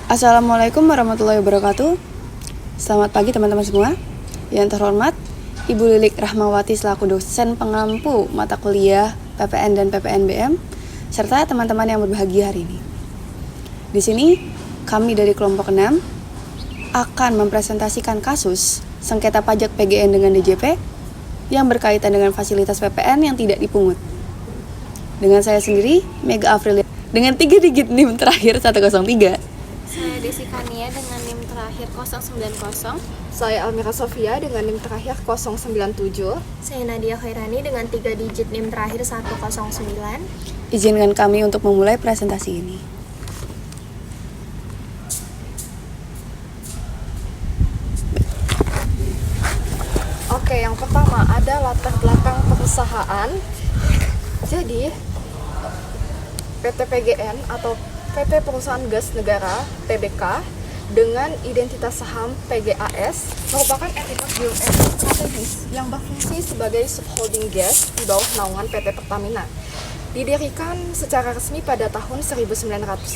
Assalamualaikum warahmatullahi wabarakatuh. Selamat pagi teman-teman semua. Yang terhormat, Ibu Lilik Rahmawati selaku dosen pengampu mata kuliah PPN dan PPNBM, serta teman-teman yang berbahagia hari ini. Di sini, kami dari kelompok 6 akan mempresentasikan kasus sengketa pajak PGN dengan DJP yang berkaitan dengan fasilitas PPN yang tidak dipungut. Dengan saya sendiri, Mega Afrilia, dengan 3 digit NIM terakhir 103. Saya Desi Kania dengan NIM terakhir 090. Saya Almira Sofia dengan NIM terakhir 097. Saya Nadia Khairani dengan 3 digit NIM terakhir 109. Izinkan kami untuk memulai presentasi ini. Oke, yang pertama ada latar belakang perusahaan. Jadi, PT PGN atau PT Perusahaan Gas Negara (TBK) dengan identitas saham PGAS merupakan entitas BUMN strategis yang berfungsi sebagai subholding gas di bawah naungan PT Pertamina. Didirikan secara resmi pada tahun 1965,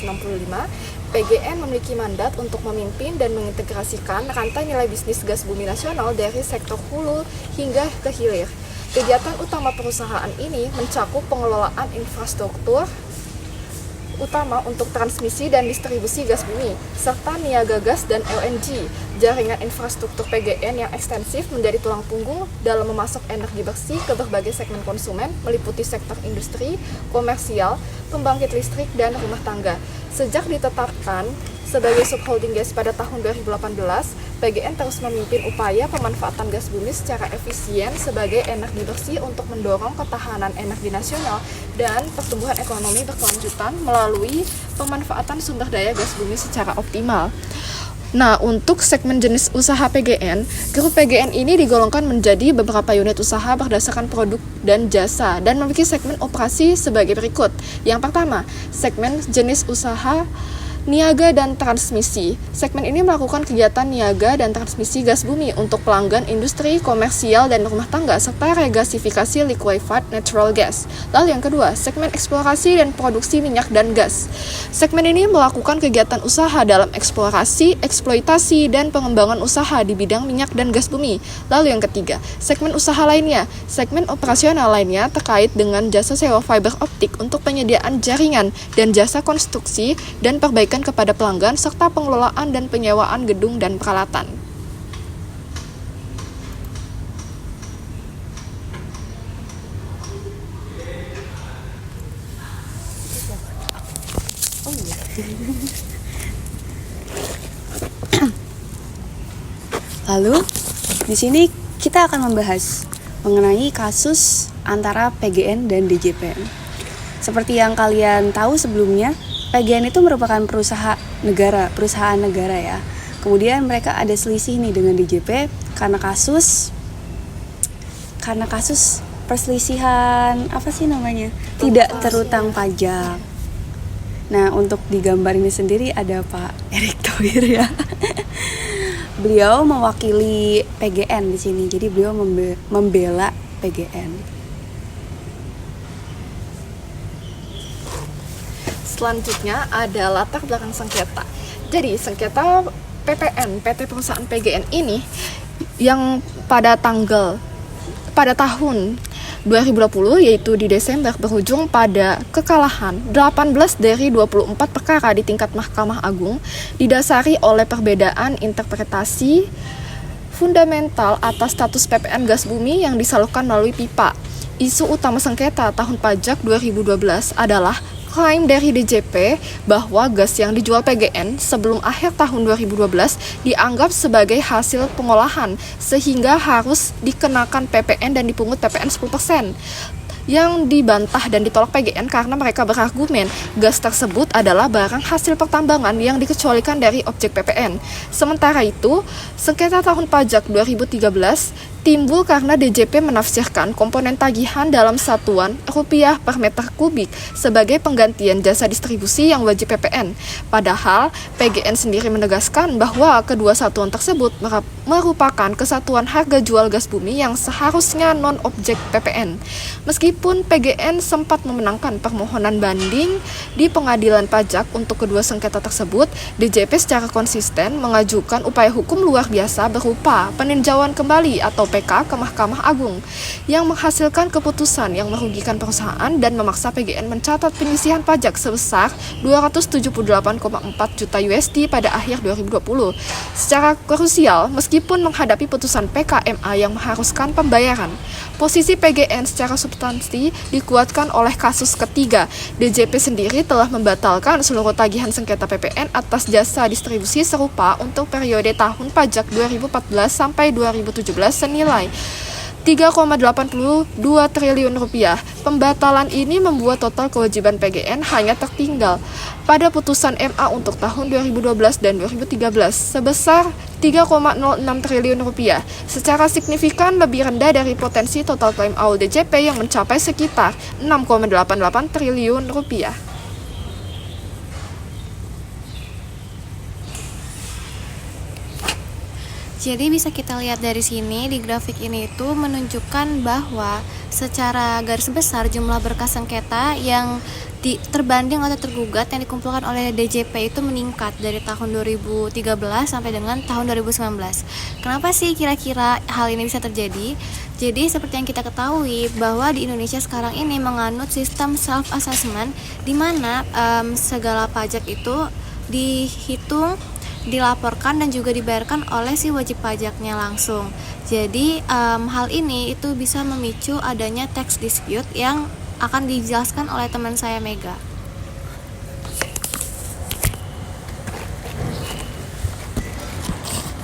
PGN memiliki mandat untuk memimpin dan mengintegrasikan rantai nilai bisnis gas bumi nasional dari sektor hulu hingga ke hilir. Kegiatan utama perusahaan ini mencakup pengelolaan infrastruktur utama untuk transmisi dan distribusi gas bumi, serta niaga gas dan LNG. Jaringan infrastruktur PGN yang ekstensif menjadi tulang punggung dalam memasok energi bersih ke berbagai segmen konsumen, meliputi sektor industri, komersial, pembangkit listrik, dan rumah tangga. Sejak ditetapkan sebagai subholding gas pada tahun 2018, PGN terus memimpin upaya pemanfaatan gas bumi secara efisien sebagai energi bersih untuk mendorong ketahanan energi nasional dan pertumbuhan ekonomi berkelanjutan melalui pemanfaatan sumber daya gas bumi secara optimal. Nah, untuk segmen jenis usaha PGN, grup PGN ini digolongkan menjadi beberapa unit usaha berdasarkan produk dan jasa dan memiliki segmen operasi sebagai berikut. Yang pertama, segmen jenis usaha niaga dan transmisi. Segmen ini melakukan kegiatan niaga dan transmisi gas bumi untuk pelanggan industri, komersial, dan rumah tangga, serta regasifikasi liquefied natural gas. Lalu yang kedua, segmen eksplorasi dan produksi minyak dan gas. Segmen ini melakukan kegiatan usaha dalam eksplorasi, eksploitasi, dan pengembangan usaha di bidang minyak dan gas bumi. Lalu yang ketiga, segmen usaha lainnya. Segmen operasional lainnya terkait dengan jasa sewa fiber optik untuk penyediaan jaringan dan jasa konstruksi dan perbaikan kepada pelanggan, serta pengelolaan dan penyewaan gedung dan peralatan. Lalu, di sini kita akan membahas mengenai kasus antara PGN dan DJP. Seperti yang kalian tahu sebelumnya, PGN itu merupakan perusahaan negara ya. Kemudian mereka ada selisih nih dengan DJP karena kasus perselisihan tidak terutang pajak. Nah, untuk di gambar ini sendiri ada Pak Erick Thohir ya. Beliau mewakili PGN di sini. Jadi beliau membela PGN. Selanjutnya ada latar belakang sengketa. Jadi sengketa PPN, PT Perusahaan PGN ini yang pada tahun 2020 yaitu di Desember berujung pada kekalahan 18 dari 24 perkara di tingkat Mahkamah Agung, didasari oleh perbedaan interpretasi fundamental atas status PPN gas bumi yang disalurkan melalui pipa. Isu utama sengketa tahun pajak 2012 adalah klaim dari DJP bahwa gas yang dijual PGN sebelum akhir tahun 2012 dianggap sebagai hasil pengolahan sehingga harus dikenakan PPN dan dipungut PPN 10%. Yang dibantah dan ditolak PGN karena mereka berargumen gas tersebut adalah barang hasil pertambangan yang dikecualikan dari objek PPN. Sementara itu, sengketa tahun pajak 2013 timbul karena DJP menafsirkan komponen tagihan dalam satuan rupiah per meter kubik sebagai penggantian jasa distribusi yang wajib PPN. Padahal PGN sendiri menegaskan bahwa kedua satuan tersebut merupakan kesatuan harga jual gas bumi yang seharusnya non-objek PPN. Meskipun PGN sempat memenangkan permohonan banding di pengadilan pajak untuk kedua sengketa tersebut, DJP secara konsisten mengajukan upaya hukum luar biasa berupa peninjauan kembali atau PK ke Mahkamah Agung yang menghasilkan keputusan yang merugikan perusahaan dan memaksa PGN mencatat penyisihan pajak sebesar 278,4 juta USD pada akhir 2020. Secara krusial, meskipun menghadapi putusan PKMA yang mengharuskan pembayaran, posisi PGN secara substansi dikuatkan oleh kasus ketiga. DJP sendiri telah membatalkan seluruh tagihan sengketa PPN atas jasa distribusi serupa untuk periode tahun pajak 2014 sampai 2017 senilai 3,82 triliun rupiah. Pembatalan ini membuat total kewajiban PGN hanya tertinggal pada putusan MA untuk tahun 2012 dan 2013 sebesar 3,06 triliun rupiah, secara signifikan lebih rendah dari potensi total klaim awal DJP yang mencapai sekitar 6,88 triliun rupiah. Jadi bisa kita lihat dari sini, di grafik ini itu menunjukkan bahwa secara garis besar jumlah berkas sengketa yang terbanding atau tergugat yang dikumpulkan oleh DJP itu meningkat dari tahun 2013 sampai dengan tahun 2019. Kenapa sih kira-kira hal ini bisa terjadi? Jadi seperti yang kita ketahui bahwa di Indonesia sekarang ini menganut sistem self-assessment di mana segala pajak itu dihitung, dilaporkan dan juga dibayarkan oleh si wajib pajaknya langsung. Jadi hal ini itu bisa memicu adanya tax dispute yang akan dijelaskan oleh teman saya Mega.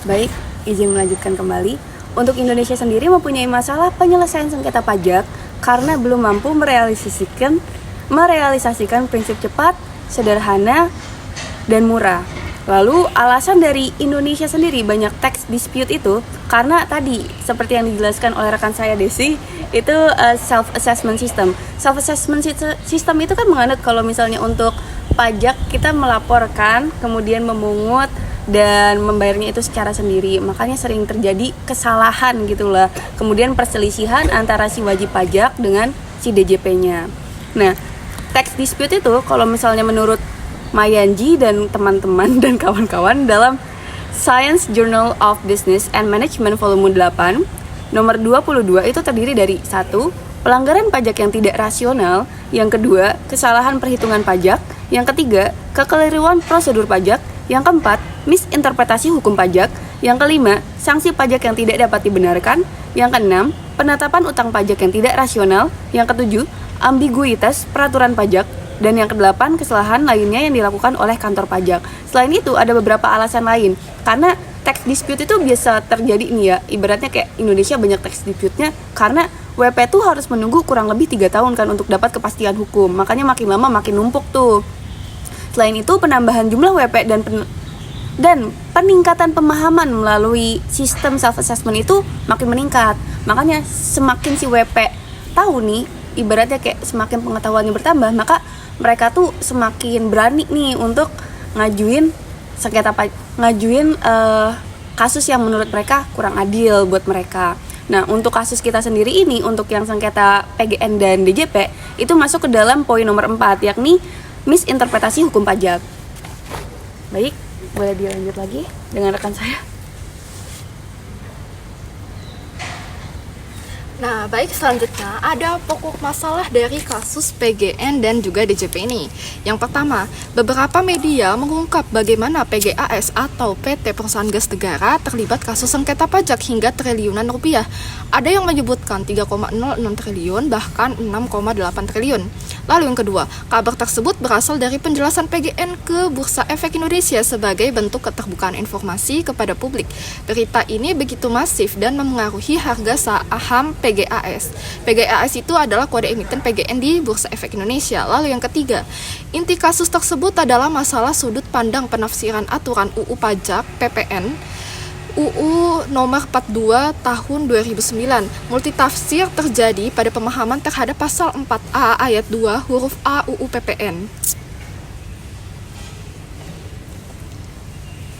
Baik, izin melanjutkan kembali. Untuk Indonesia sendiri mempunyai masalah penyelesaian sengketa pajak karena belum mampu merealisasikan prinsip cepat, sederhana, dan murah. Lalu alasan dari Indonesia sendiri banyak tax dispute itu karena tadi seperti yang dijelaskan oleh rekan saya Desi, itu self-assessment system. Self-assessment system itu kan menganut kalau misalnya untuk pajak kita melaporkan, kemudian memungut dan membayarnya itu secara sendiri. Makanya sering terjadi kesalahan gitulah. Kemudian perselisihan antara si wajib pajak dengan si DJP-nya. Nah, tax dispute itu kalau misalnya menurut Mayanji dan teman-teman dan kawan-kawan dalam Science Journal of Business and Management volume 8 nomor 22 itu terdiri dari 1. Pelanggaran pajak yang tidak rasional, yang kedua, kesalahan perhitungan pajak, yang ketiga, kekeliruan prosedur pajak, yang keempat, misinterpretasi hukum pajak, yang kelima, sanksi pajak yang tidak dapat dibenarkan, yang keenam, penetapan utang pajak yang tidak rasional, yang ketujuh, ambiguitas peraturan pajak, dan yang kedelapan, kesalahan lainnya yang dilakukan oleh kantor pajak. Selain itu, ada beberapa alasan lain. Karena tax dispute itu biasa terjadi nih ya, ibaratnya kayak Indonesia banyak tax dispute-nya karena WP tuh harus menunggu kurang lebih 3 tahun kan untuk dapat kepastian hukum. Makanya makin lama makin numpuk tuh. Selain itu, penambahan jumlah WP dan peningkatan pemahaman melalui sistem self-assessment itu makin meningkat. Makanya semakin si WP tahu nih, ibaratnya kayak semakin pengetahuannya bertambah, maka mereka tuh semakin berani nih untuk ngajuin kasus yang menurut mereka kurang adil buat mereka. Nah, untuk kasus kita sendiri ini, untuk yang sengketa PGN dan DJP, itu masuk ke dalam poin nomor 4, yakni misinterpretasi hukum pajak. Baik, boleh dilanjut lagi dengan rekan saya. Nah, baik, selanjutnya ada pokok masalah dari kasus PGN dan juga DJP ini. Yang pertama, beberapa media mengungkap bagaimana PGAS atau PT Perusahaan Gas Negara terlibat kasus sengketa pajak hingga triliunan rupiah. Ada yang menyebutkan 3,06 triliun, bahkan 6,8 triliun. Lalu yang kedua, kabar tersebut berasal dari penjelasan PGN ke Bursa Efek Indonesia sebagai bentuk keterbukaan informasi kepada publik. Berita ini begitu masif dan memengaruhi harga saham PGAS. PGAS itu adalah kode emiten PGN di Bursa Efek Indonesia. Lalu yang ketiga, inti kasus tersebut adalah masalah sudut pandang penafsiran aturan UU Pajak PPN, UU nomor 42 tahun 2009. Multitafsir terjadi pada pemahaman terhadap pasal 4A ayat 2 huruf A UU PPN.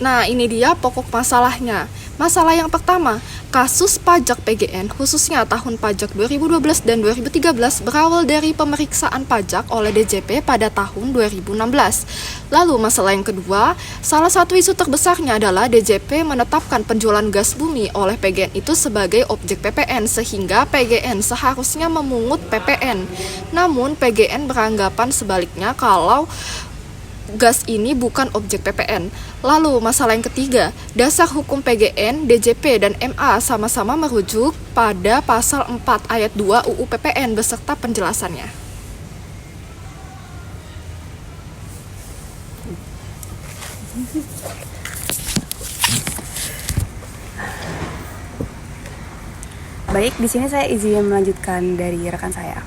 Nah, ini dia pokok masalahnya. Masalah yang pertama, kasus pajak PGN khususnya tahun pajak 2012 dan 2013 berawal dari pemeriksaan pajak oleh DJP pada tahun 2016. Lalu masalah yang kedua, salah satu isu terbesarnya adalah DJP menetapkan penjualan gas bumi oleh PGN itu sebagai objek PPN sehingga PGN seharusnya memungut PPN. Namun PGN beranggapan sebaliknya kalau gas ini bukan objek PPN. Lalu masalah yang ketiga, dasar hukum PGN, DJP, dan MA sama-sama merujuk pada pasal 4 ayat 2 UU PPN beserta penjelasannya. Baik, di sini saya izin melanjutkan dari rekan saya.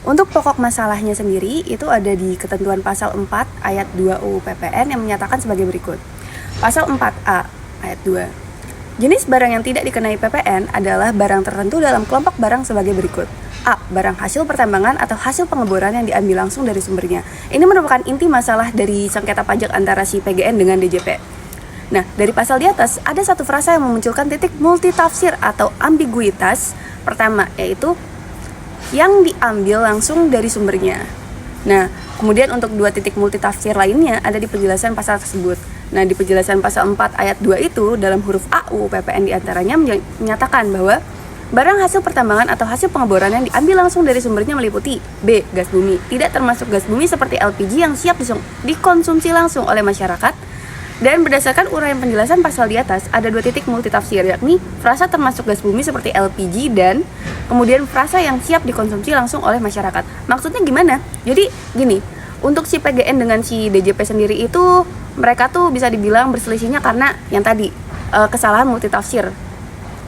Untuk pokok masalahnya sendiri itu ada di ketentuan pasal 4 ayat 2 UU PPN yang menyatakan sebagai berikut. Pasal 4A ayat 2. Jenis barang yang tidak dikenai PPN adalah barang tertentu dalam kelompok barang sebagai berikut. A. Barang hasil pertambangan atau hasil pengeboran yang diambil langsung dari sumbernya. Ini merupakan inti masalah dari sengketa pajak antara si PGN dengan DJP. Nah, dari pasal di atas ada satu frasa yang memunculkan titik multitafsir atau ambiguitas pertama, yaitu yang diambil langsung dari sumbernya. Nah, kemudian untuk dua titik multitafsir lainnya ada di penjelasan pasal tersebut. Nah, di penjelasan pasal 4 ayat 2 itu dalam huruf A UU PPN diantaranya menyatakan bahwa barang hasil pertambangan atau hasil pengeboran yang diambil langsung dari sumbernya meliputi B. Gas bumi, tidak termasuk gas bumi seperti LPG yang siap dikonsumsi langsung oleh masyarakat. Dan berdasarkan uraian penjelasan pasal di atas, ada dua titik multitafsir, yakni frasa termasuk gas bumi seperti LPG dan kemudian frasa yang siap dikonsumsi langsung oleh masyarakat. Maksudnya gimana? Jadi gini, untuk si PGN dengan si DJP sendiri itu mereka tuh bisa dibilang berselisihnya karena yang tadi kesalahan multitafsir.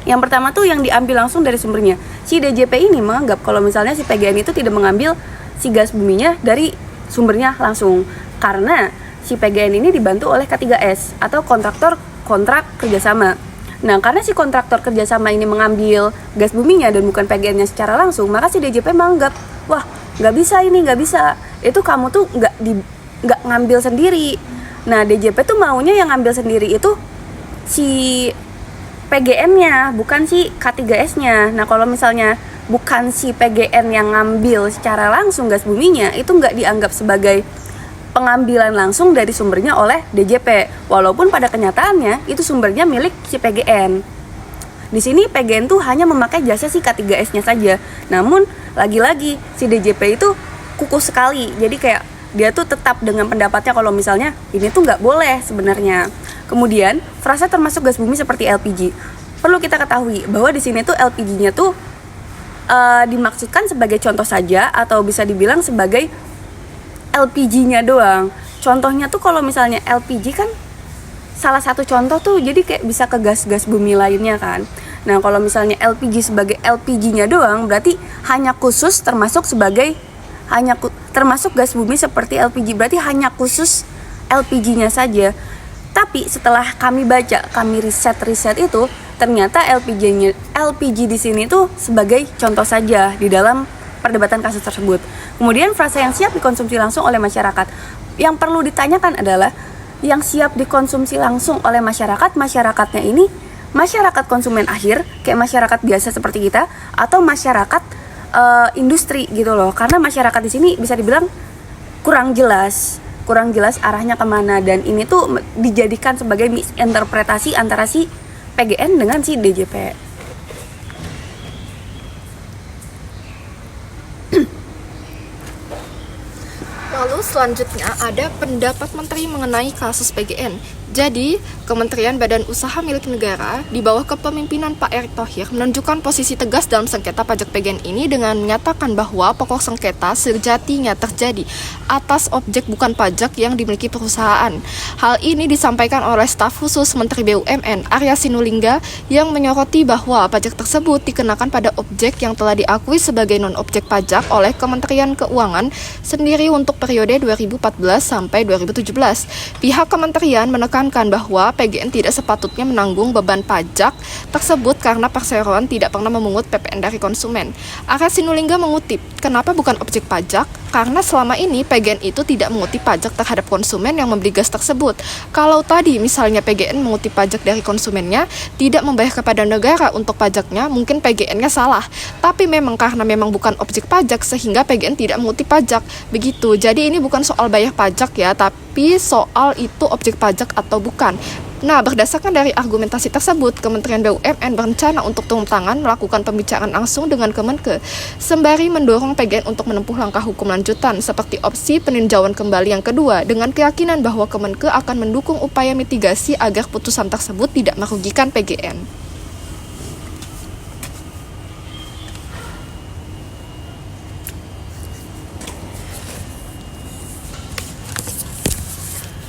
Yang pertama tuh yang diambil langsung dari sumbernya. Si DJP ini menganggap kalau misalnya si PGN itu tidak mengambil si gas buminya dari sumbernya langsung karena si PGN ini dibantu oleh K3S atau kontraktor kontrak kerjasama. Nah, karena si kontraktor kerjasama ini mengambil gas buminya dan bukan PGN-nya secara langsung, maka si DJP menganggap, wah, nggak bisa ini, nggak bisa. Itu kamu tuh nggak ngambil sendiri. Nah, DJP tuh maunya yang ngambil sendiri itu si PGN-nya, bukan si K3S-nya. Nah, kalau misalnya bukan si PGN yang ngambil secara langsung gas buminya, itu nggak dianggap sebagai pengambilan langsung dari sumbernya oleh DJP, walaupun pada kenyataannya itu sumbernya milik si PGN. Di sini PGN tuh hanya memakai jasa si K3S-nya saja. Namun lagi-lagi si DJP itu kukuh sekali. Jadi kayak dia tuh tetap dengan pendapatnya kalau misalnya ini tuh nggak boleh sebenarnya. Kemudian frasa termasuk gas bumi seperti LPG. Perlu kita ketahui bahwa di sini tuh LPG-nya tuh dimaksudkan sebagai contoh saja atau bisa dibilang sebagai LPG-nya doang. Contohnya tuh kalau misalnya LPG kan salah satu contoh tuh jadi kayak bisa ke gas-gas bumi lainnya kan. Nah, kalau misalnya LPG sebagai LPG-nya doang berarti hanya khusus termasuk termasuk gas bumi seperti LPG, berarti hanya khusus LPG-nya saja. Tapi setelah kami baca, kami riset itu ternyata LPG di sini tuh sebagai contoh saja di dalam perdebatan kasus tersebut. Kemudian frasa yang siap dikonsumsi langsung oleh masyarakat. Yang perlu ditanyakan adalah yang siap dikonsumsi langsung oleh masyarakatnya ini masyarakat konsumen akhir kayak masyarakat biasa seperti kita atau masyarakat industri gitu loh. Karena masyarakat di sini bisa dibilang kurang jelas arahnya kemana, dan ini tuh dijadikan sebagai misinterpretasi antara si PGN dengan si DJP. Lalu selanjutnya ada pendapat Menteri mengenai kasus PGN. Jadi, Kementerian Badan Usaha Milik Negara di bawah kepemimpinan Pak Erick Thohir menunjukkan posisi tegas dalam sengketa pajak PGN ini dengan menyatakan bahwa pokok sengketa sejatinya terjadi atas objek bukan pajak yang dimiliki perusahaan. Hal ini disampaikan oleh staf khusus Menteri BUMN Arya Sinulinga yang menyoroti bahwa pajak tersebut dikenakan pada objek yang telah diakui sebagai non-objek pajak oleh Kementerian Keuangan sendiri untuk periode periode 2014 sampai 2017. Pihak kementerian menekankan bahwa PGN tidak sepatutnya menanggung beban pajak tersebut karena perseroan tidak pernah memungut PPN dari konsumen. Aras Sinulinga mengutip, kenapa bukan objek pajak? Karena selama ini PGN itu tidak menguti pajak terhadap konsumen yang membeli gas tersebut. Kalau tadi misalnya PGN menguti pajak dari konsumennya, tidak membayar kepada negara untuk pajaknya, mungkin PGN-nya salah. Tapi memang karena memang bukan objek pajak sehingga PGN tidak menguti pajak. Begitu. Jadi ini bukan soal bayar pajak ya, tapi soal itu objek pajak atau bukan. Nah, berdasarkan dari argumentasi tersebut, Kementerian BUMN berencana untuk turun tangan melakukan pembicaraan langsung dengan Kemenke, sembari mendorong PGN untuk menempuh langkah hukum lanjutan seperti opsi peninjauan kembali yang kedua dengan keyakinan bahwa Kemenke akan mendukung upaya mitigasi agar putusan tersebut tidak merugikan PGN.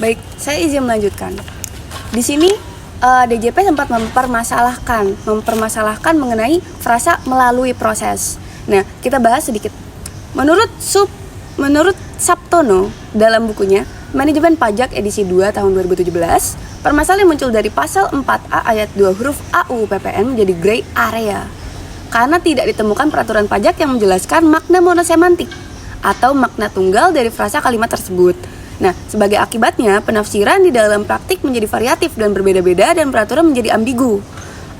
Baik, saya izin melanjutkan. Di sini DJP sempat mempermasalahkan mengenai frasa melalui proses. Nah, kita bahas sedikit. Menurut Sabtono dalam bukunya Manajemen Pajak edisi 2 tahun 2017, permasalahan muncul dari pasal 4A ayat 2 huruf AU PPN menjadi gray area karena tidak ditemukan peraturan pajak yang menjelaskan makna monosemantik atau makna tunggal dari frasa kalimat tersebut. Nah, sebagai akibatnya, penafsiran di dalam praktik menjadi variatif dan berbeda-beda dan peraturan menjadi ambigu.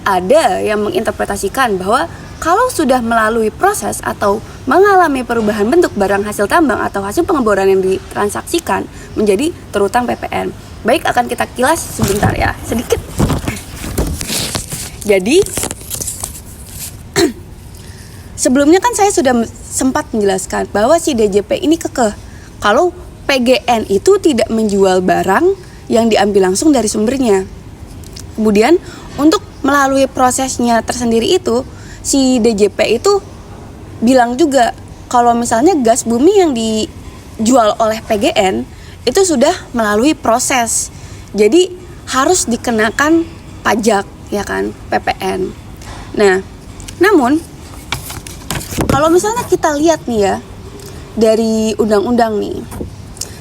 Ada yang menginterpretasikan bahwa kalau sudah melalui proses atau mengalami perubahan bentuk barang hasil tambang atau hasil pengeboran yang ditransaksikan menjadi terutang PPN. Baik, akan kita kilas sebentar ya, sedikit. Jadi, sebelumnya kan saya sudah sempat menjelaskan bahwa si DJP ini kekeh kalau PGN itu tidak menjual barang yang diambil langsung dari sumbernya. Kemudian untuk melalui prosesnya tersendiri itu, si DJP itu bilang juga kalau misalnya gas bumi yang dijual oleh PGN itu sudah melalui proses. Jadi harus dikenakan pajak, ya kan, PPN. Nah, namun kalau misalnya kita lihat nih ya dari undang-undang nih,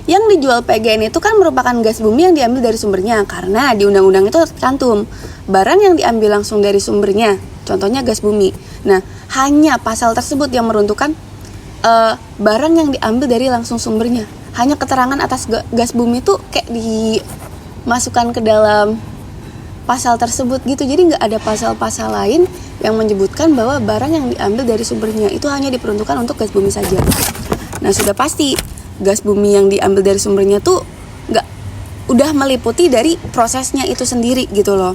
yang dijual PGN itu kan merupakan gas bumi yang diambil dari sumbernya, karena di undang-undang itu tercantum barang yang diambil langsung dari sumbernya, contohnya gas bumi. Nah, hanya pasal tersebut yang meruntuhkan barang yang diambil dari langsung sumbernya. Hanya keterangan atas gas bumi itu kayak dimasukkan ke dalam pasal tersebut gitu. Jadi nggak ada pasal-pasal lain yang menyebutkan bahwa barang yang diambil dari sumbernya itu hanya diperuntukkan untuk gas bumi saja. Nah, sudah pasti gas bumi yang diambil dari sumbernya tuh udah meliputi dari prosesnya itu sendiri gitu loh.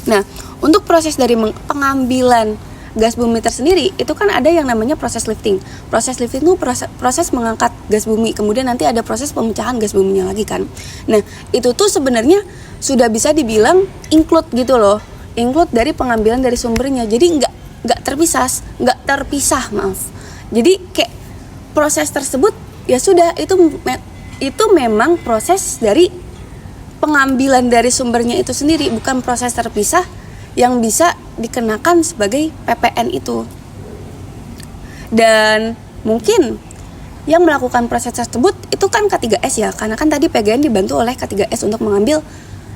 Nah, untuk proses dari pengambilan gas bumi tersendiri itu kan ada yang namanya proses lifting. Proses lifting itu proses mengangkat gas bumi, kemudian nanti ada proses pemecahan gas buminya lagi kan. Nah, itu tuh sebenarnya sudah bisa dibilang include gitu loh, include dari pengambilan dari sumbernya. Jadi nggak terpisah. Jadi kayak proses tersebut ya sudah, itu memang proses dari pengambilan dari sumbernya itu sendiri, bukan proses terpisah yang bisa dikenakan sebagai PPN itu. Dan mungkin yang melakukan proses tersebut itu kan K3S ya, karena kan tadi PGN dibantu oleh K3S untuk mengambil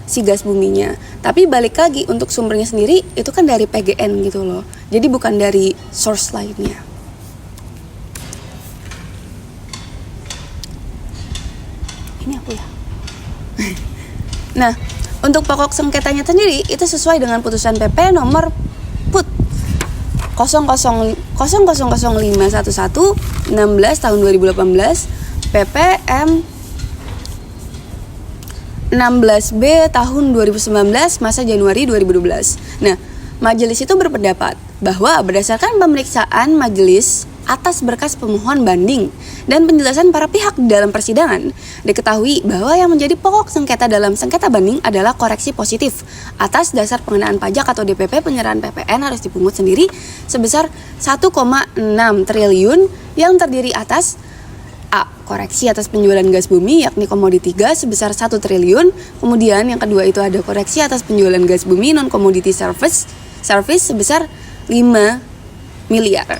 si gas buminya. Tapi balik lagi untuk sumbernya sendiri itu kan dari PGN gitu loh, jadi bukan dari source lainnya. Ini aku ya. Nah, untuk pokok sengketanya sendiri itu sesuai dengan putusan PP nomor PUT 000511 16 tahun 2018 PPM 16B tahun 2019 masa Januari 2012. Nah, majelis itu berpendapat bahwa berdasarkan pemeriksaan majelis atas berkas pemohon banding dan penjelasan para pihak di dalam persidangan, diketahui bahwa yang menjadi pokok sengketa dalam sengketa banding adalah koreksi positif atas dasar pengenaan pajak atau DPP penyerahan PPN harus dipungut sendiri sebesar 1,6 triliun yang terdiri atas A. Koreksi atas penjualan gas bumi yakni komoditi gas sebesar 1 triliun. Kemudian yang kedua itu ada koreksi atas penjualan gas bumi non komoditi service sebesar 500 miliar.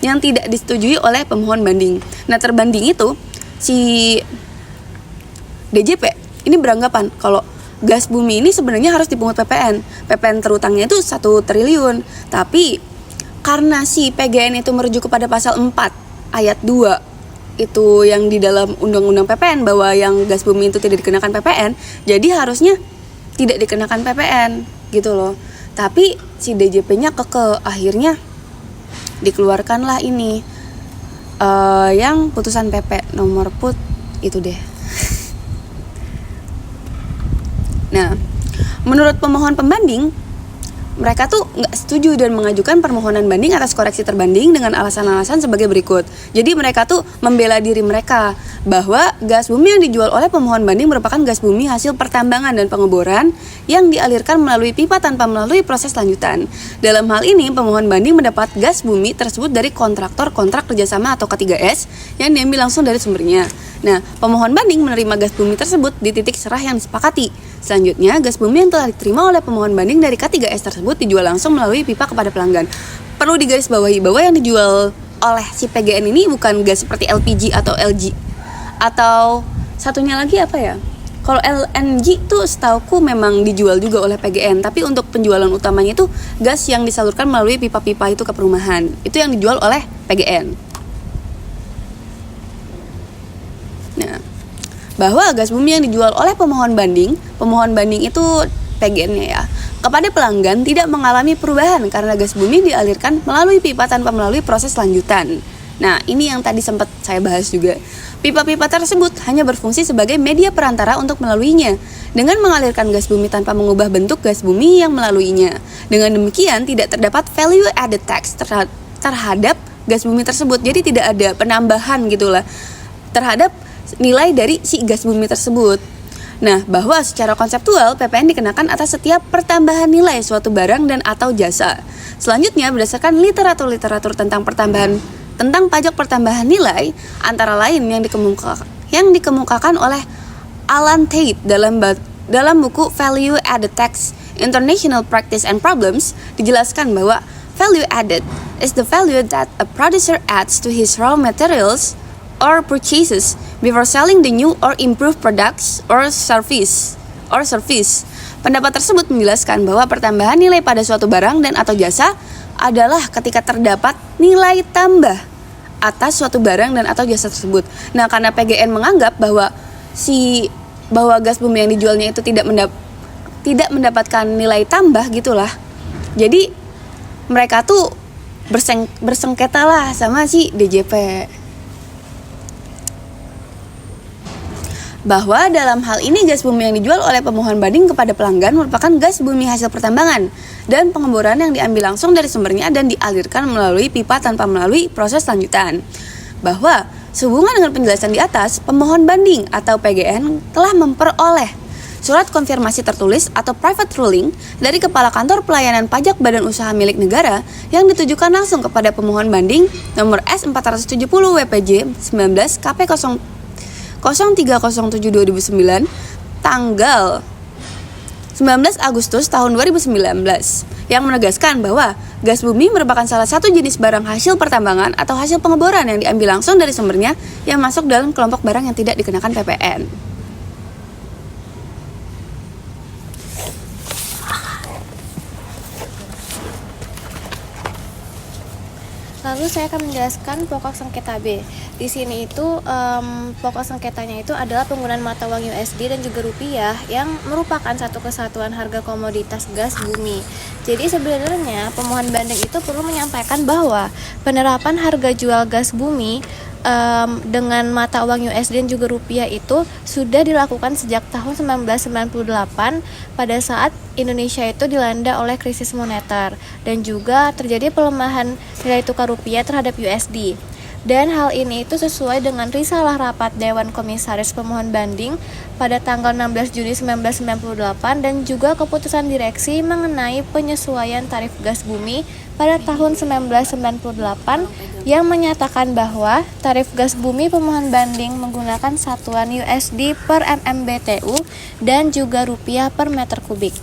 yang tidak disetujui oleh pemohon banding. Nah, terbanding itu si DJP ini beranggapan kalau gas bumi ini sebenarnya harus dipungut PPN. PPN terutangnya itu 1 triliun. Tapi karena si PGN itu merujuk kepada pasal 4 ayat 2 itu yang di dalam undang-undang PPN bahwa yang gas bumi itu tidak dikenakan PPN, jadi harusnya tidak dikenakan PPN gitu loh. Tapi si DJP-nya akhirnya dikeluarkanlah ini yang putusan PP nomor put itu deh. Nah, menurut pemohon pembanding, mereka tuh nggak setuju dan mengajukan permohonan banding atas koreksi terbanding dengan alasan-alasan sebagai berikut. Jadi mereka tuh membela diri mereka bahwa gas bumi yang dijual oleh pemohon banding merupakan gas bumi hasil pertambangan dan pengeboran yang dialirkan melalui pipa tanpa melalui proses lanjutan. Dalam hal ini, pemohon banding mendapat gas bumi tersebut dari kontraktor kontrak kerjasama atau K3S yang diambil langsung dari sumbernya. Nah, pemohon banding menerima gas bumi tersebut di titik serah yang disepakati. Selanjutnya, gas bumi yang telah diterima oleh pemohon banding dari K3S tersebut dijual langsung melalui pipa kepada pelanggan. Perlu digarisbawahi bahwa yang dijual oleh si PGN ini bukan gas seperti LPG atau LG. Atau satunya lagi apa ya? Kalau LNG tuh setauku memang dijual juga oleh PGN. Tapi untuk penjualan utamanya itu gas yang disalurkan melalui pipa-pipa itu ke perumahan. Itu yang dijual oleh PGN. Nah, bahwa gas bumi yang dijual oleh pemohon banding itu PGN-nya ya, kepada pelanggan tidak mengalami perubahan karena gas bumi dialirkan melalui pipa tanpa melalui proses lanjutan. Nah, ini yang tadi sempat saya bahas juga. Pipa-pipa tersebut hanya berfungsi sebagai media perantara untuk melaluinya, dengan mengalirkan gas bumi tanpa mengubah bentuk gas bumi yang melaluinya. Dengan demikian, tidak terdapat value added tax terhadap gas bumi tersebut. Jadi tidak ada penambahan gitulah terhadap nilai dari si gas bumi tersebut. Nah, bahwa secara konseptual PPN dikenakan atas setiap pertambahan nilai suatu barang dan atau jasa. Selanjutnya, berdasarkan literatur tentang pajak pertambahan nilai, antara lain yang dikemukakan oleh Alan Tate dalam buku Value Added Tax: International Practice and Problems, dijelaskan bahwa value added is the value that a producer adds to his raw materials or purchases before selling the new or improved products or service. Pendapat tersebut menjelaskan bahwa pertambahan nilai pada suatu barang dan atau jasa adalah ketika terdapat nilai tambah atas suatu barang dan atau jasa tersebut. Nah, karena PGN menganggap bahwa gas bumi yang dijualnya itu tidak mendapatkan nilai tambah gitulah. Jadi mereka tuh bersengketa lah sama si DJP. Bahwa dalam hal ini gas bumi yang dijual oleh pemohon banding kepada pelanggan merupakan gas bumi hasil pertambangan dan pengeboran yang diambil langsung dari sumbernya dan dialirkan melalui pipa tanpa melalui proses lanjutan. Bahwa sehubungan dengan penjelasan di atas, pemohon banding atau PGN telah memperoleh surat konfirmasi tertulis atau private ruling dari Kepala Kantor Pelayanan Pajak Badan Usaha Milik Negara yang ditujukan langsung kepada pemohon banding nomor S470 WPJ 19 KP 0307/2009 tanggal 19 Agustus tahun 2019 yang menegaskan bahwa gas bumi merupakan salah satu jenis barang hasil pertambangan atau hasil pengeboran yang diambil langsung dari sumbernya yang masuk dalam kelompok barang yang tidak dikenakan PPN. Lalu saya akan menjelaskan pokok sengketa B. Di sini itu pokok sengketanya itu adalah penggunaan mata uang USD dan juga rupiah yang merupakan satu kesatuan harga komoditas gas bumi. Jadi sebenarnya pemohon banding itu perlu menyampaikan bahwa penerapan harga jual gas bumi dengan mata uang USD dan juga rupiah itu sudah dilakukan sejak tahun 1998 pada saat Indonesia itu dilanda oleh krisis moneter dan juga terjadi pelemahan nilai tukar rupiah terhadap USD. Dan hal ini itu sesuai dengan risalah rapat Dewan Komisaris Pemohon Banding pada tanggal 16 Juni 1998 dan juga keputusan direksi mengenai penyesuaian tarif gas bumi pada tahun 1998 yang menyatakan bahwa tarif gas bumi pemohon banding menggunakan satuan USD per MMBTU dan juga rupiah per meter kubik.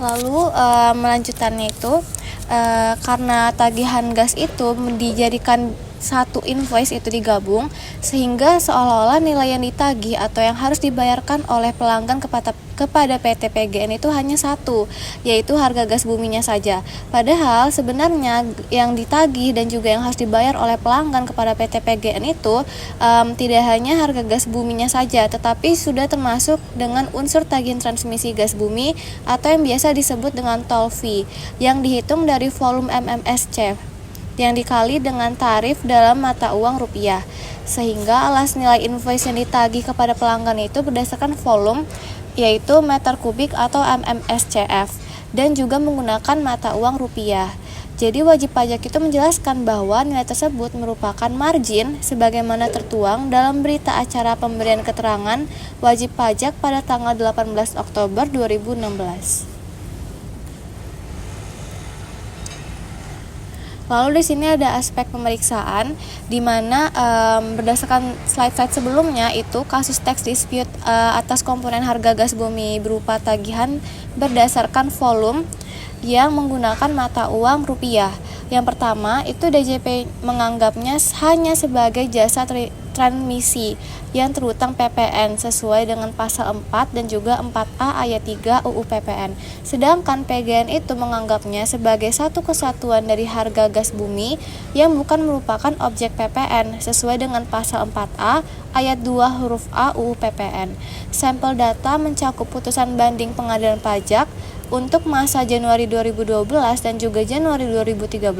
Lalu melanjutannya itu karena tagihan gas itu dijadikan satu invoice itu digabung, sehingga seolah-olah nilai yang ditagih atau yang harus dibayarkan oleh pelanggan kepada PT PGN itu hanya satu, yaitu harga gas buminya saja. Padahal sebenarnya yang ditagih dan juga yang harus dibayar oleh pelanggan kepada PT PGN itu tidak hanya harga gas buminya saja, tetapi sudah termasuk dengan unsur tagihan transmisi gas bumi atau yang biasa disebut dengan toll fee, yang dihitung dari volume MMSC yang dikali dengan tarif dalam mata uang rupiah, sehingga alas nilai invoice yang ditagih kepada pelanggan itu berdasarkan volume, yaitu meter kubik atau MMSCF, dan juga menggunakan mata uang rupiah. Jadi wajib pajak itu menjelaskan bahwa nilai tersebut merupakan margin sebagaimana tertuang dalam berita acara pemberian keterangan wajib pajak pada tanggal 18 Oktober 2016. Lalu di sini ada aspek pemeriksaan, di mana berdasarkan slide-slide sebelumnya itu kasus tax dispute atas komponen harga gas bumi berupa tagihan berdasarkan volume yang menggunakan mata uang rupiah. Yang pertama itu DJP menganggapnya hanya sebagai jasa transmisi yang terutang PPN sesuai dengan pasal 4 dan juga 4A ayat 3 UU PPN. Sedangkan PGN itu menganggapnya sebagai satu kesatuan dari harga gas bumi yang bukan merupakan objek PPN sesuai dengan pasal 4A ayat 2 huruf A UU PPN. Sampel data mencakup putusan banding pengadilan pajak untuk masa Januari 2012 dan juga Januari 2013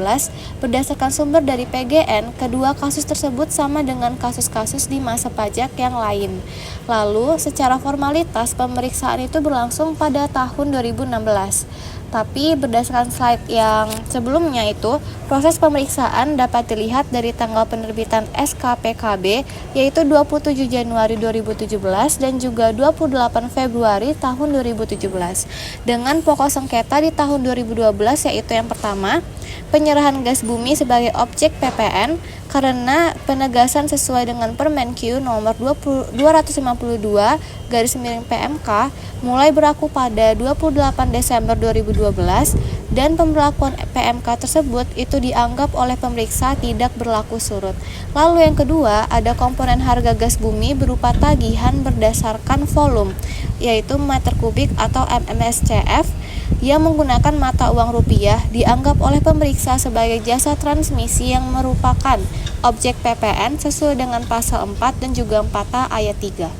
berdasarkan sumber dari PGN. Kedua kasus tersebut sama dengan kasus-kasus di masa pajak yang lain. Lalu secara formalitas pemeriksaan itu berlangsung pada tahun 2016. Tapi berdasarkan slide yang sebelumnya itu, proses pemeriksaan dapat dilihat dari tanggal penerbitan SKPKB yaitu 27 Januari 2017 dan juga 28 Februari tahun 2017. Dengan pokok sengketa di tahun 2012 yaitu yang pertama, penyerahan gas bumi sebagai objek PPN karena penegasan sesuai dengan Permenq nomor 252/PMK mulai berlaku pada 28 Desember 2012 dan pemberlakuan PMK tersebut itu dianggap oleh pemeriksa tidak berlaku surut. Lalu yang kedua, ada komponen harga gas bumi berupa tagihan berdasarkan volume, yaitu meter kubik atau MMSCF yang menggunakan mata uang rupiah dianggap oleh pemeriksa sebagai jasa transmisi yang merupakan objek PPN sesuai dengan pasal 4 dan juga 4A ayat 3.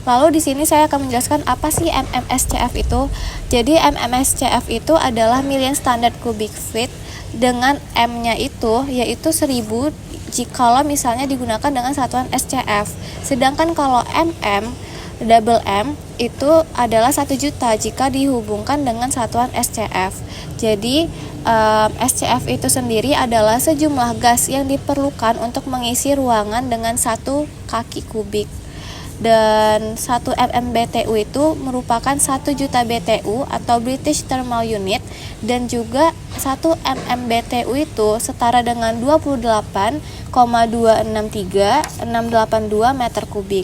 Lalu di sini saya akan menjelaskan apa sih MMSCF itu. Jadi MMSCF itu adalah million standard cubic feet dengan M-nya itu yaitu 1000 jikalau misalnya digunakan dengan satuan SCF. Sedangkan kalau double M itu adalah 1 juta jika dihubungkan dengan satuan SCF. Jadi SCF itu sendiri adalah sejumlah gas yang diperlukan untuk mengisi ruangan dengan 1 kaki kubik. Dan 1 MMBTU itu merupakan 1 juta BTU atau British Thermal Unit, dan juga 1 MMBTU itu setara dengan 28,263682 meter kubik.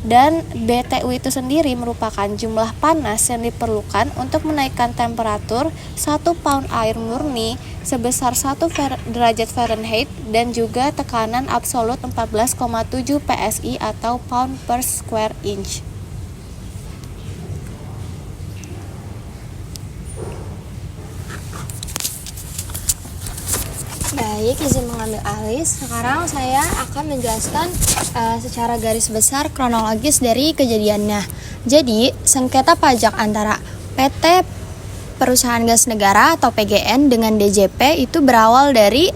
Dan BTU itu sendiri merupakan jumlah panas yang diperlukan untuk menaikkan temperatur 1 pound air murni sebesar 1 derajat Fahrenheit dan juga tekanan absolut 14,7 PSI atau pound per square inch. Baik, izin mengambil alih. Sekarang saya akan menjelaskan secara garis besar kronologis dari kejadiannya. Jadi, sengketa pajak antara PT Perusahaan Gas Negara atau PGN dengan DJP itu berawal dari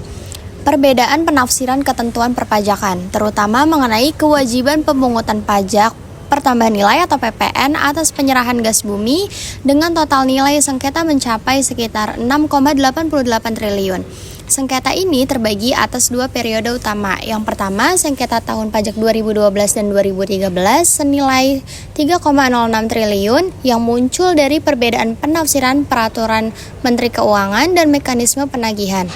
perbedaan penafsiran ketentuan perpajakan, terutama mengenai kewajiban pemungutan pajak pertambahan nilai atau PPN atas penyerahan gas bumi dengan total nilai sengketa mencapai sekitar 6,88 triliun. Sengketa ini terbagi atas 2 periode utama. Yang pertama, sengketa tahun pajak 2012 dan 2013 senilai 3,06 triliun yang muncul dari perbedaan penafsiran peraturan Menteri Keuangan dan mekanisme penagihan.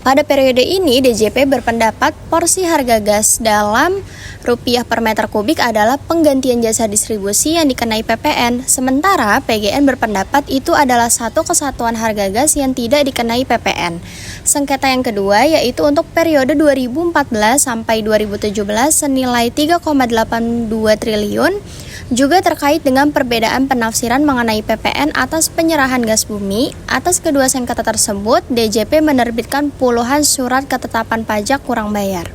Pada periode ini, DJP berpendapat porsi harga gas dalam Rupiah per meter kubik adalah penggantian jasa distribusi yang dikenai PPN, sementara PGN berpendapat itu adalah satu kesatuan harga gas yang tidak dikenai PPN. Sengketa yang kedua yaitu untuk periode 2014 sampai 2017 senilai 3,82 triliun, juga terkait dengan perbedaan penafsiran mengenai PPN atas penyerahan gas bumi. Atas kedua sengketa tersebut, DJP menerbitkan puluhan surat ketetapan pajak kurang bayar.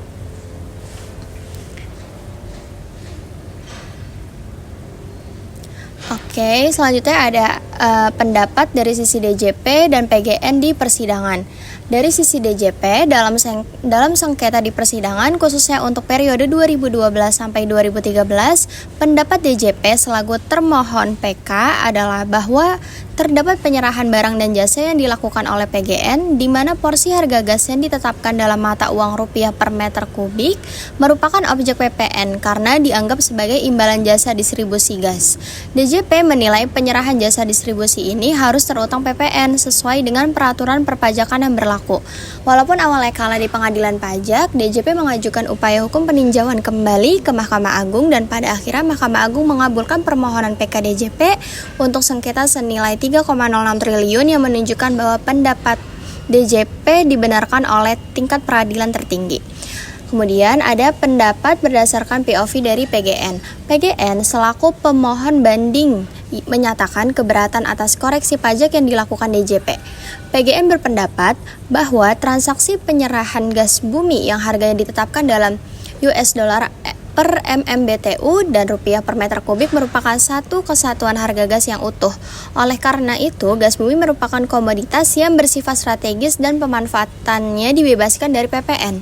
Oke, selanjutnya ada pendapat dari sisi DJP dan PGN di persidangan. Dari sisi DJP, dalam sengketa di persidangan, khususnya untuk periode 2012 sampai 2013, pendapat DJP selaku termohon PK adalah bahwa terdapat penyerahan barang dan jasa yang dilakukan oleh PGN, di mana porsi harga gas yang ditetapkan dalam mata uang rupiah per meter kubik merupakan objek PPN karena dianggap sebagai imbalan jasa distribusi gas. DJP menilai penyerahan jasa distribusi ini harus terutang PPN sesuai dengan peraturan perpajakan yang berlaku. Walaupun awalnya kalah di pengadilan pajak, DJP mengajukan upaya hukum peninjauan kembali ke Mahkamah Agung dan pada akhirnya Mahkamah Agung mengabulkan permohonan PK DJP untuk sengketa senilai 3,06 triliun yang menunjukkan bahwa pendapat DJP dibenarkan oleh tingkat peradilan tertinggi. Kemudian ada pendapat berdasarkan POV dari PGN. PGN selaku pemohon banding menyatakan keberatan atas koreksi pajak yang dilakukan DJP. PGN berpendapat bahwa transaksi penyerahan gas bumi yang harganya ditetapkan dalam US dollar per MMBTU dan rupiah per meter kubik merupakan satu kesatuan harga gas yang utuh. Oleh karena itu, gas bumi merupakan komoditas yang bersifat strategis dan pemanfaatannya dibebaskan dari PPN.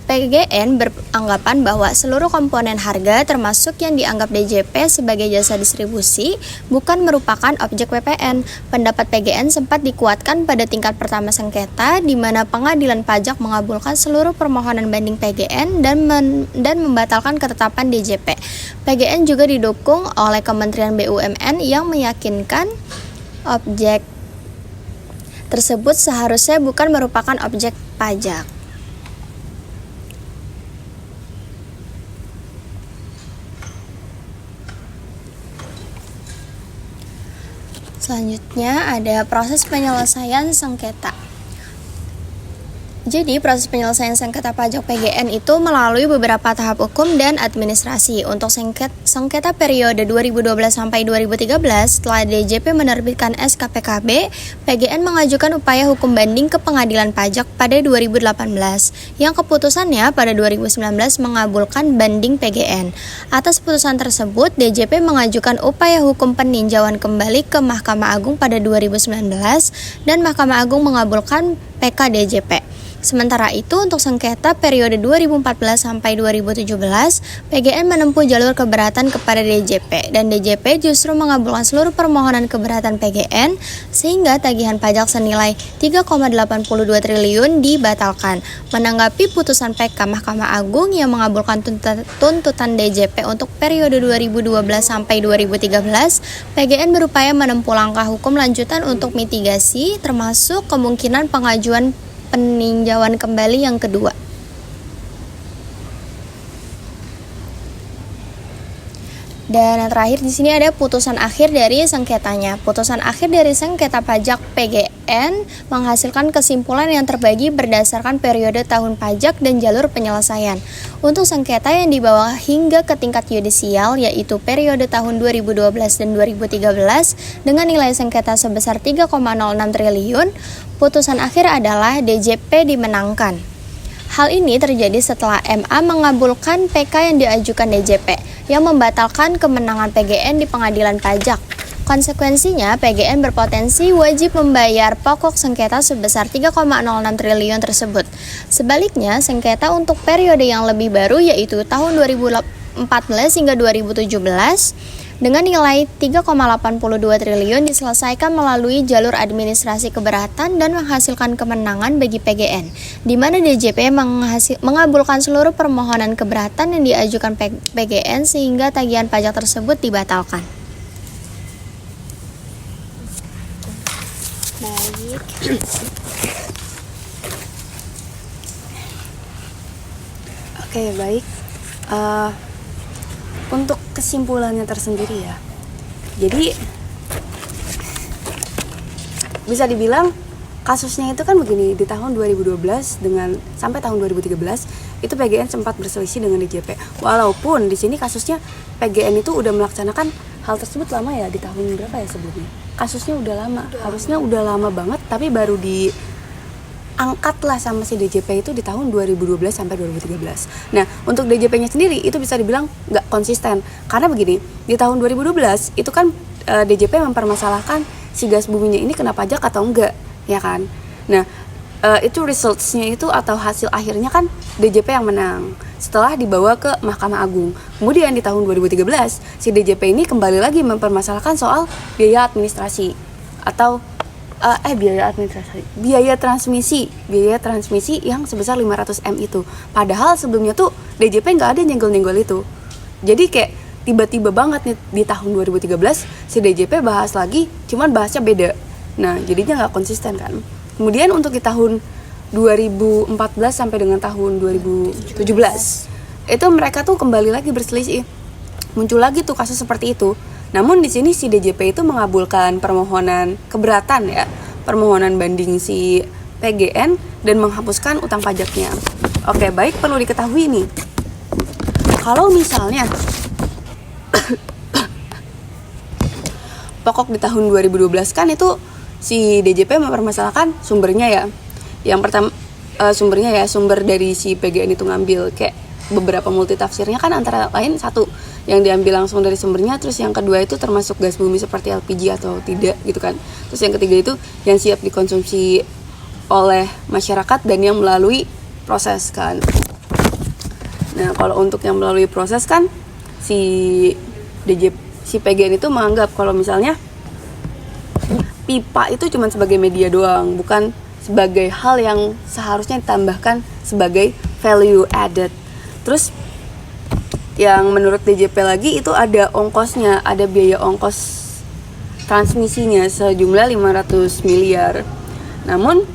PGN beranggapan bahwa seluruh komponen harga termasuk yang dianggap DJP sebagai jasa distribusi bukan merupakan objek PPN. Pendapat PGN sempat dikuatkan pada tingkat pertama sengketa di mana pengadilan pajak mengabulkan seluruh permohonan banding PGN dan membatalkan ketetapan DJP. PGN juga didukung oleh Kementerian BUMN yang meyakinkan objek tersebut seharusnya bukan merupakan objek pajak. Selanjutnya ada proses penyelesaian sengketa. Jadi, proses penyelesaian sengketa pajak PGN itu melalui beberapa tahap hukum dan administrasi. Untuk sengketa periode 2012 sampai 2013, setelah DJP menerbitkan SKPKB, PGN mengajukan upaya hukum banding ke Pengadilan Pajak pada 2018, yang keputusannya pada 2019 mengabulkan banding PGN. Atas putusan tersebut, DJP mengajukan upaya hukum peninjauan kembali ke Mahkamah Agung pada 2019 dan Mahkamah Agung mengabulkan PK DJP. Sementara itu, untuk sengketa periode 2014 sampai 2017, PGN menempuh jalur keberatan kepada DJP dan DJP justru mengabulkan seluruh permohonan keberatan PGN sehingga tagihan pajak senilai 3,82 triliun dibatalkan. Menanggapi putusan PK Mahkamah Agung yang mengabulkan tuntutan DJP untuk periode 2012 sampai 2013, PGN berupaya menempuh langkah hukum lanjutan untuk mitigasi termasuk kemungkinan pengajuan peninjauan kembali yang kedua. Dan yang terakhir di sini ada putusan akhir dari sengketanya. Putusan akhir dari sengketa pajak PGN menghasilkan kesimpulan yang terbagi berdasarkan periode tahun pajak dan jalur penyelesaian. Untuk sengketa yang dibawa hingga ke tingkat yudisial yaitu periode tahun 2012 dan 2013 dengan nilai sengketa sebesar 3,06 triliun, putusan akhir adalah DJP dimenangkan. Hal ini terjadi setelah MA mengabulkan PK yang diajukan DJP yang membatalkan kemenangan PGN di pengadilan pajak. Konsekuensinya, PGN berpotensi wajib membayar pokok sengketa sebesar 3,06 triliun tersebut. Sebaliknya, sengketa untuk periode yang lebih baru yaitu tahun 2014 hingga 2017 dengan nilai 3,82 triliun diselesaikan melalui jalur administrasi keberatan dan menghasilkan kemenangan bagi PGN, di mana DJP mengabulkan seluruh permohonan keberatan yang diajukan PGN sehingga tagihan pajak tersebut dibatalkan. Baik. Oke, baik. untuk kesimpulannya tersendiri ya. Jadi bisa dibilang kasusnya itu kan begini, di tahun 2012 dengan sampai tahun 2013 itu PGN sempat berselisih dengan DJP. Walaupun di sini kasusnya PGN itu udah melaksanakan hal tersebut lama ya, di tahun berapa ya sebelumnya. Kasusnya udah lama, harusnya udah lama banget, tapi baru diangkat lah sama si DJP itu di tahun 2012 sampai 2013. Nah, untuk DJP-nya sendiri itu bisa dibilang nggak konsisten. Karena begini, di tahun 2012 itu kan DJP mempermasalahkan si gas buminya ini kena pajak atau enggak, ya kan? Nah, itu results-nya itu atau hasil akhirnya kan DJP yang menang setelah dibawa ke Mahkamah Agung. Kemudian di tahun 2013 si DJP ini kembali lagi mempermasalahkan soal biaya administrasi atau biaya transmisi yang sebesar 500 M itu. Padahal sebelumnya tuh DJP nggak ada nyenggol-nyenggol itu. Jadi kayak tiba-tiba banget nih di tahun 2013 si DJP bahas lagi, cuman bahasnya beda. Nah, jadinya nggak konsisten kan. Kemudian untuk di tahun 2014 sampai dengan tahun 2017 itu mereka tuh kembali lagi berselisih. Muncul lagi tuh kasus seperti itu. Namun di sini si DJP itu mengabulkan permohonan keberatan ya, permohonan banding si PGN dan menghapuskan utang pajaknya. Oke, baik, perlu diketahui nih. Kalau misalnya pokok di tahun 2012 kan itu si DJP mempermasalahkan sumbernya ya. Yang pertama sumber dari si PGN itu ngambil kayak beberapa multitafsirnya kan, antara lain satu yang diambil langsung dari sumbernya, terus yang kedua itu termasuk gas bumi seperti LPG atau tidak gitu kan. Terus yang ketiga itu yang siap dikonsumsi oleh masyarakat dan yang melalui proses kan. Nah, kalau untuk yang melalui proses kan si PGN itu menganggap kalau misalnya pipa itu cuma sebagai media doang, bukan sebagai hal yang seharusnya ditambahkan sebagai value added. Terus yang menurut DJP lagi itu ada ongkosnya, ada biaya ongkos transmisinya sejumlah 500 miliar. Namun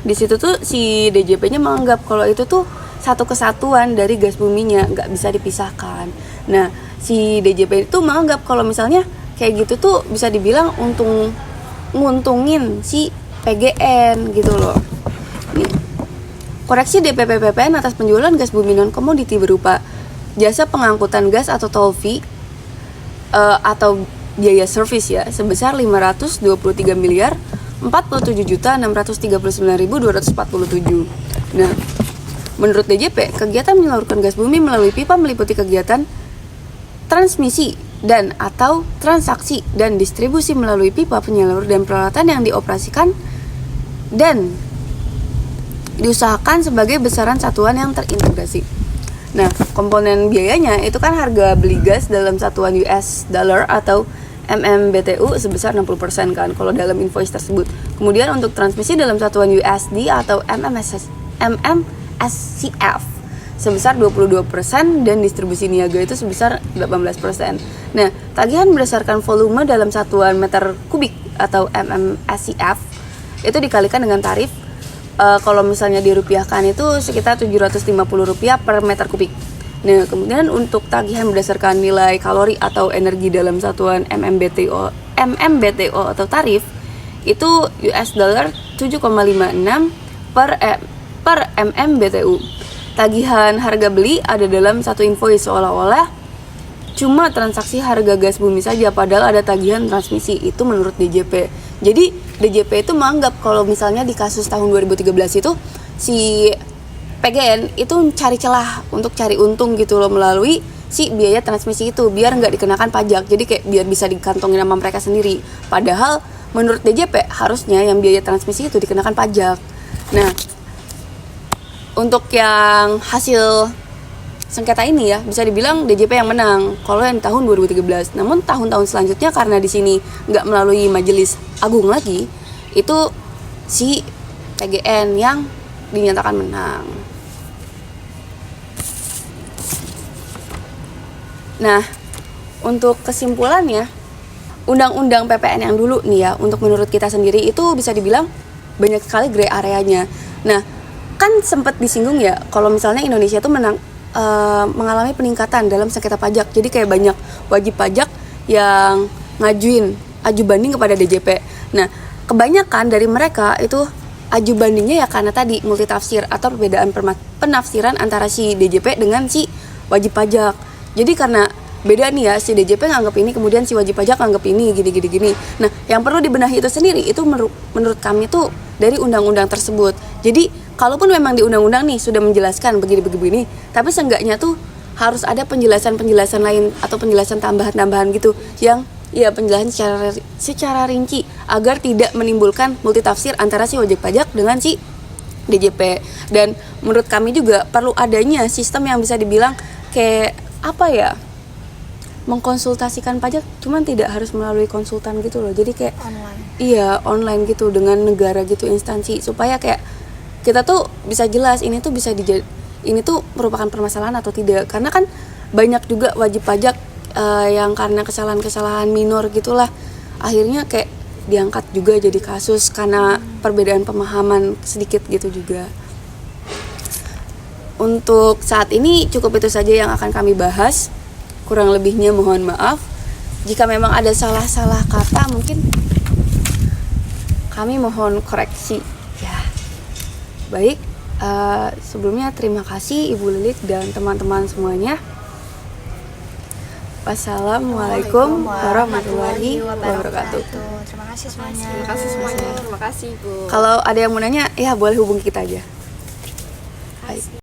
di situ tuh si DJP-nya menganggap kalau itu tuh satu kesatuan dari gas buminya, nggak bisa dipisahkan. Nah, si DJP itu menganggap kalau misalnya kayak gitu tuh bisa dibilang nguntungin si PGN gitu loh. Nih, koreksi DPP PPN atas penjualan gas bumi non komoditi berupa jasa pengangkutan gas atau toll fee atau biaya servis ya sebesar 523 miliar 47.639.247. Nah, menurut DJP, kegiatan menyalurkan gas bumi melalui pipa meliputi kegiatan transmisi dan atau transaksi dan distribusi melalui pipa penyalur dan peralatan yang dioperasikan dan diusahakan sebagai besaran satuan yang terintegrasi. Nah, komponen biayanya itu kan harga beli gas dalam satuan US dollar atau MMBTU sebesar 60% kan kalau dalam invoice tersebut. Kemudian untuk transmisi dalam satuan USD atau MMSCF sebesar 22% dan distribusi niaga itu sebesar 18%. Nah, tagihan berdasarkan volume dalam satuan meter kubik atau MMSCF itu dikalikan dengan tarif kalau misalnya dirupiahkan itu sekitar Rp750 per meter kubik. Nah, kemudian untuk tagihan berdasarkan nilai kalori atau energi dalam satuan MMBTO atau tarif itu US dollar 7,56 per MMBTU. Tagihan harga beli ada dalam satu invoice seolah-olah cuma transaksi harga gas bumi saja padahal ada tagihan transmisi. Itu menurut DJP. Jadi DJP itu menganggap kalau misalnya di kasus tahun 2013 itu si PGN itu cari celah untuk cari untung gitu loh melalui si biaya transmisi itu biar nggak dikenakan pajak. Jadi kayak biar bisa dikantongin sama mereka sendiri. Padahal menurut DJP harusnya yang biaya transmisi itu dikenakan pajak. Nah, untuk yang hasil sengketa ini ya bisa dibilang DJP yang menang kalau yang tahun 2013. Namun tahun-tahun selanjutnya karena di sini nggak melalui majelis agung lagi, itu si PGN yang dinyatakan menang. Nah, untuk kesimpulannya, undang-undang PPN yang dulu nih ya, untuk menurut kita sendiri itu bisa dibilang banyak sekali gray areanya. Nah, kan sempat disinggung ya, kalau misalnya Indonesia tuh mengalami peningkatan dalam sengketa pajak. Jadi kayak banyak wajib pajak yang ngajuin aju banding kepada DJP. Nah, kebanyakan dari mereka itu aju bandingnya ya karena tadi multitafsir atau perbedaan penafsiran antara si DJP dengan si wajib pajak. Jadi karena beda nih ya, si DJP nganggap ini, kemudian si wajib pajak nganggap ini, gini. Nah, yang perlu dibenahi itu sendiri, itu menurut kami tuh dari undang-undang tersebut. Jadi, kalaupun memang di undang-undang nih sudah menjelaskan begini, tapi seenggaknya tuh harus ada penjelasan-penjelasan lain atau penjelasan tambahan-tambahan gitu, yang ya penjelasan secara rinci, agar tidak menimbulkan multitafsir antara si wajib pajak dengan si DJP. Dan menurut kami juga perlu adanya sistem yang bisa dibilang kayak apa ya, mengkonsultasikan pajak, cuman tidak harus melalui konsultan gitu loh. Jadi kayak online gitu dengan negara gitu, instansi, supaya kayak kita tuh bisa jelas ini tuh ini tuh merupakan permasalahan atau tidak. Karena kan banyak juga wajib pajak yang karena kesalahan-kesalahan minor gitulah akhirnya kayak diangkat juga jadi kasus karena perbedaan pemahaman sedikit gitu juga. Untuk saat ini cukup itu saja yang akan kami bahas. Kurang lebihnya mohon maaf. Jika memang ada salah-salah kata, mungkin kami mohon koreksi ya. Baik, sebelumnya terima kasih Ibu Lilik dan teman-teman semuanya. Wassalamualaikum warahmatullahi wabarakatuh. Terima kasih semuanya. Terima kasih Bu. Kalau ada yang mau nanya, ya boleh hubungi kita aja. Baik.